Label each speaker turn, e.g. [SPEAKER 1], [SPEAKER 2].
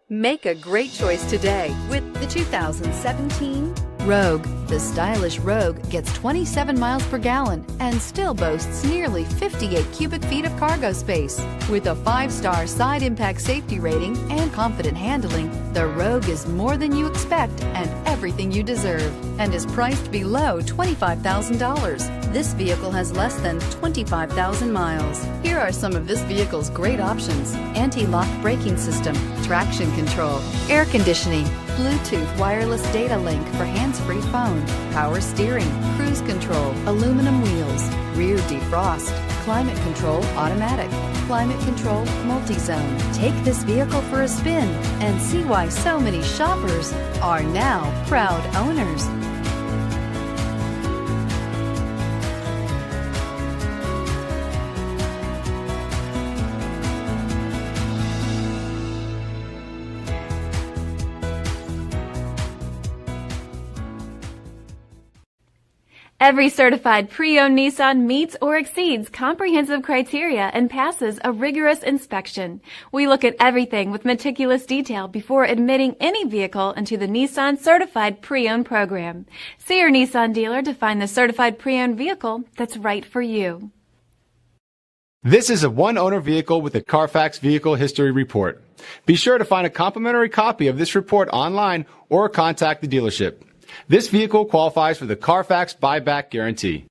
[SPEAKER 1] Make a great choice today with the 2017 Rogue. The stylish Rogue gets 27 miles per gallon and still boasts nearly 58 cubic feet of cargo space. With a 5-star side impact safety rating and confident handling, the Rogue is more than you expect and everything you deserve, and is priced below $25,000. This vehicle has less than 25,000 miles. Here are some of this vehicle's great options: anti-lock braking system, traction control, air conditioning, Bluetooth wireless data link for hands-free phone, power steering, cruise control, aluminum wheels, rear defrost, climate control automatic, climate control multi-zone. Take this vehicle for a spin and see why so many shoppers are now proud owners.
[SPEAKER 2] Every certified pre-owned Nissan meets or exceeds comprehensive criteria and passes a rigorous inspection. We look at everything with meticulous detail before admitting any vehicle into the Nissan Certified Pre-Owned program. See your Nissan dealer to find the certified pre-owned vehicle that's right for you.
[SPEAKER 3] This is a one-owner vehicle with a Carfax Vehicle History Report. Be sure to find a complimentary copy of this report online or contact the dealership. This vehicle qualifies for the Carfax Buyback Guarantee.